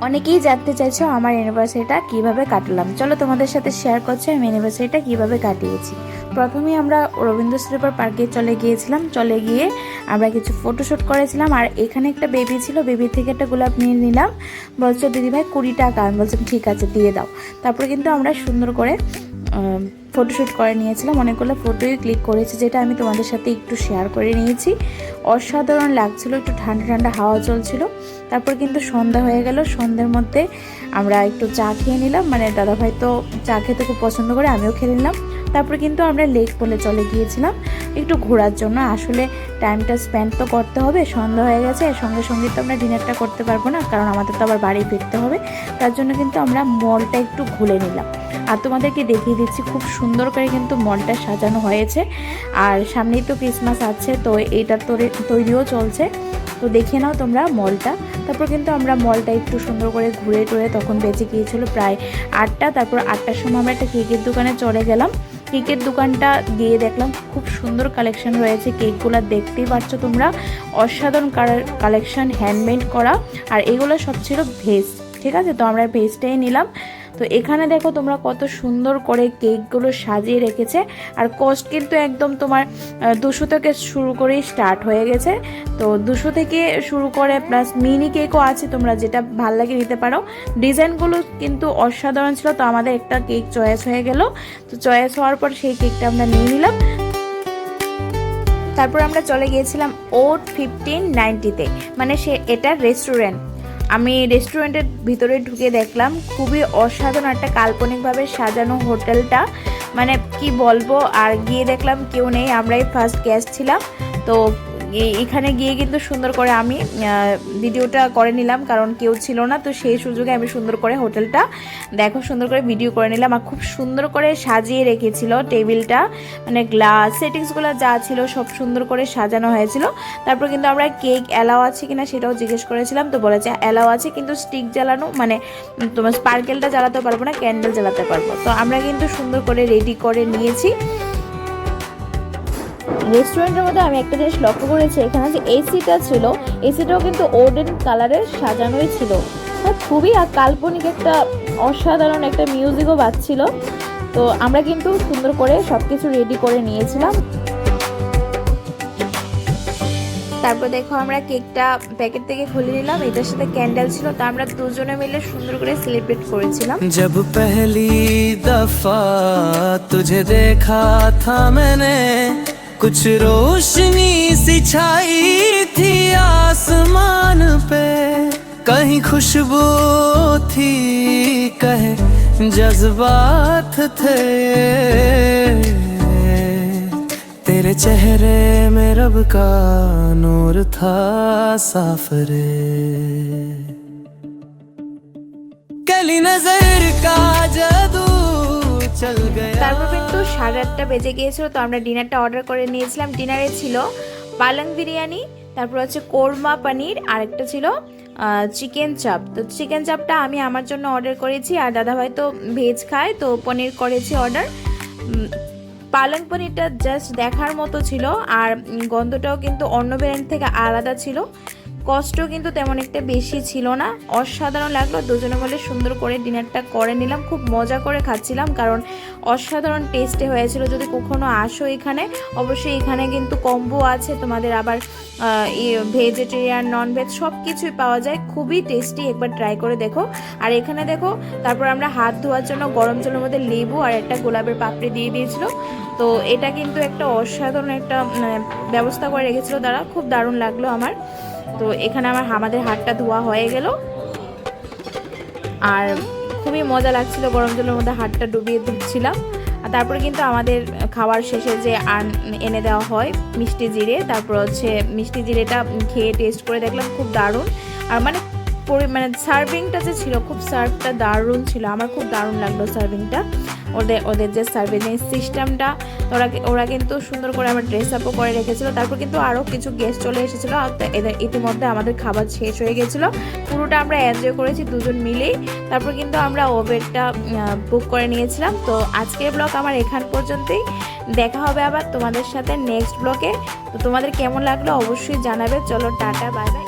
অনেকেই জানতে চাইছো আমার অ্যানিভার্সারিটা কিভাবে কাটালাম। চলো তোমাদের সাথে শেয়ার করছি আমি অ্যানিভার্সারিটা কিভাবে কাটিয়েছি। প্রথমেই আমরা রবীন্দ্র স্লিপার পার্কে চলে গিয়েছিলাম। চলে গিয়ে আমরা কিছু ফটোশ্যুট করেছিলাম। আর এখানে একটা বেবি ছিল, বেবির থেকে একটা গোলাপ নিয়ে নিলাম। বলছো দিদিভাই 20 টাকা। আমি বলছিলাম ঠিক আছে দিয়ে দাও। তারপরে কিন্তু আমরা সুন্দর করে ফটোশ্যুট করে নিয়েছিলাম। অনেকগুলো ফটোই ক্লিক করেছি, যেটা আমি তোমাদের সাথে একটু শেয়ার করে নিয়েছি। অসাধারণ লাগছিল, একটু ঠান্ডা ঠান্ডা হাওয়া চলছিল। তারপর কিন্তু সন্ধ্যা হয়ে গেল। সন্ধ্যের মধ্যে আমরা একটু চা খেয়ে নিলাম, মানে দাদাভাই তো চা খেতে খুব পছন্দ করে, আমিও খেয়ে নিলাম। তারপর কিন্তু আমরা লেক পোলে চলে গিয়েছিলাম একটু ঘোরার জন্য। আসলে টাইমটা স্পেন্ড তো করতে হবে, সন্ধ্যা হয়ে গেছে, সঙ্গে সঙ্গে তো আমরা ডিনারটা করতে পারবো না, কারণ আমাদের তো আবার বাড়ি ফিরতে হবে। তার জন্য কিন্তু আমরা মলটা একটু ঘুরে নিলাম। আর তোমাদেরকে দেখিয়ে দিচ্ছি খুব সুন্দর করে কিন্তু মলটা সাজানো হয়েছে। আর সামনেই তো ক্রিসমাস আছে, তো এইটার তৈরিও চলছে, তো দেখে নাও তোমরা মলটা। তারপর কিন্তু আমরা মলটা একটু সুন্দর করে ঘুরে টুরে, তখন বেঁচে গিয়েছিল প্রায় 8টা। তারপর 8টার সময় আমরা একটা কেকের দোকানে চলে গেলাম। কেকের দোকানটা গিয়ে দেখলাম খুব সুন্দর কালেকশন রয়েছে। কেকগুলো দেখতেই পাচ্ছ তোমরা, অসাধারণ কালেকশন, হ্যান্ডমেড করা। আর এগুলো সব ছিল ভেজ, ঠিক আছে, তো আমরা ভেজটাই নিলাম। তো এখানে দেখো তোমরা কত সুন্দর করে কেকগুলো সাজিয়ে রেখেছে। আর কস্ট কিন্তু একদম তোমার 200 থেকে শুরু করেই স্টার্ট হয়ে গেছে। তো 200 থেকে শুরু করে প্লাস মিনি কেকও আছে, তোমরা যেটা ভাল লাগে নিতে পারো। ডিজাইনগুলো কিন্তু অসাধারণ ছিল। তো আমাদের একটা কেক চয়েস হয়ে গেল। তো চয়েস হওয়ার পর সেই কেকটা আমরা নিয়ে নিলাম। তারপর আমরা চলে গিয়েছিলাম ওট 1590-তে, মানে এটা রেস্টুরেন্ট। আমি রেস্টুরেন্টের ভিতরে ঢুকে দেখলাম খুবই অসাধারণ একটা কাল্পনিকভাবে সাজানো হোটেলটা, মানে কি বলবো। আর গিয়ে দেখলাম কেউ নেই, আমরাই ফার্স্ট গেস্ট ছিলাম। তো এখানে গিয়ে কিন্তু সুন্দর করে আমি ভিডিওটা করে নিলাম, কারণ কেউ ছিল না। তো সেই সুযোগে আমি সুন্দর করে হোটেলটা দেখো সুন্দর করে ভিডিও করে নিলাম। আর খুব সুন্দর করে সাজিয়ে রেখেছিল টেবিলটা, মানে গ্লাস সেটিংসগুলো যা ছিল সব সুন্দর করে সাজানো হয়েছিল। তারপর কিন্তু আমরা কেক অ্যালাও আছে কিনা সেটাও জিজ্ঞেস করেছিলাম। তো বলেছে অ্যালাও আছে, কিন্তু স্টিক জ্বালানো, মানে তোমার স্পার্কেলটা জ্বালাতে পারবো না, ক্যান্ডেল জ্বালাতে পারবো। তো আমরা কিন্তু সুন্দর করে রেডি করে নিয়েছি। রেস্টুরেন্টের মধ্যে আমি একটা জিনিস লক্ষ্য করেছি, এখানে যে এসিটা ছিল, এসিটাও কিন্তু ওডেন কালারের সাজানোই ছিল। খুবই কাল্পনিক একটা অসাধারণ একটা মিউজিকও বাজছিল। তো আমরা কিন্তু সুন্দর করে সব কিছু রেডি করে নিয়েছিলাম। তারপর দেখো আমরা কেকটা প্যাকেট থেকে খুলে নিলাম, এটার সাথে ক্যান্ডেল ছিল। তো আমরা দুজনে মিলে সুন্দর করে সেলিব্রেট করেছিলাম। जब पहली दफा तुझे देखा था मैंने, कुछ रोशनी सी छाई थी आसमान पे, कहीं खुशबू थी कहे जज्बात थे, तेरे चेहरे में रब का नूर था साफ रे, कली नजर का जादू चल गया। তারপর কিন্তু 8:30 বেজে গিয়েছিল। তো আমরা ডিনারটা অর্ডার করে নিয়েছিলাম। ডিনারে ছিল পালং বিরিয়ানি, তারপর হচ্ছে কোরমা পনির, আর একটা ছিল চিকেন চাপ। তো চিকেন চাপটা আমি আমার জন্য অর্ডার করেছি, আর দাদাভাই তো ভেজ খায়, তো পনির করেছি অর্ডার। পালং পনিরটা জাস্ট দেখার মতো ছিল, আর গন্ধটাও কিন্তু অন্য ব্র্যান্ড থেকে আলাদা ছিল। কষ্টও কিন্তু তেমন একটা বেশি ছিল না, অসাধারণ লাগলো। দুজনে মিলে সুন্দর করে ডিনারটা করে নিলাম, খুব মজা করে খাচ্ছিলাম, কারণ অসাধারণ টেস্টে হয়েছিল। যদি কখনো আসো এখানে, অবশ্যই এখানে কিন্তু কম্বো আছে তোমাদের, আবার ভেজিটেরিয়ান নন ভেজ সব কিছুই পাওয়া যায়, খুবই টেস্টি, একবার ট্রাই করে দেখো। আর এখানে দেখো তারপর আমরা হাত ধোয়ার জন্য গরম জলের মধ্যে লেবু আর একটা গোলাপের পাপড়ি দিয়ে দিয়েছিল। তো এটা কিন্তু একটা অসাধারণ একটা ব্যবস্থা করে রেখেছিল তারা, খুব দারুণ লাগলো আমার। তো এখানে আমাদের হাতটা ধোয়া হয়ে গেল, আর খুবই মজা লাগছিল গরম জলের মধ্যে হাতটা ডুবিয়ে দিচ্ছিলাম। আর তারপরে কিন্তু আমাদের খাওয়ার শেষে যে এনে দেওয়া হয় মিষ্টি জিরে, তারপর হচ্ছে মিষ্টি জিরেটা খেয়ে টেস্ট করে দেখলাম খুব দারুণ। আর মানে সার্ভিংটা যে ছিল, খুব সার্ভটা দারুণ ছিল, আমার খুব দারুণ লাগলো সার্ভিংটা, ওদের যে সার্ভিং সিস্টেমটা। ওরা কিন্তু সুন্দর করে আমার ড্রেস আপও করে রেখেছিল। তারপর কিন্তু আরও কিছু গেস্ট চলে এসেছিলো, ইতিমধ্যে আমাদের খাবার শেষ হয়ে গেছিলো। পুরোটা আমরা এনজয় করেছি দুজন মিলেই। তারপর কিন্তু আমরা ওবেরটা বুক করে নিয়েছিলাম। তো আজকের ব্লগ আমার এখান পর্যন্তই, দেখা হবে আবার তোমাদের সাথে নেক্সট ব্লগে। তো তোমাদের কেমন লাগলো অবশ্যই জানাবে। চলো টাটা, বাই বাই।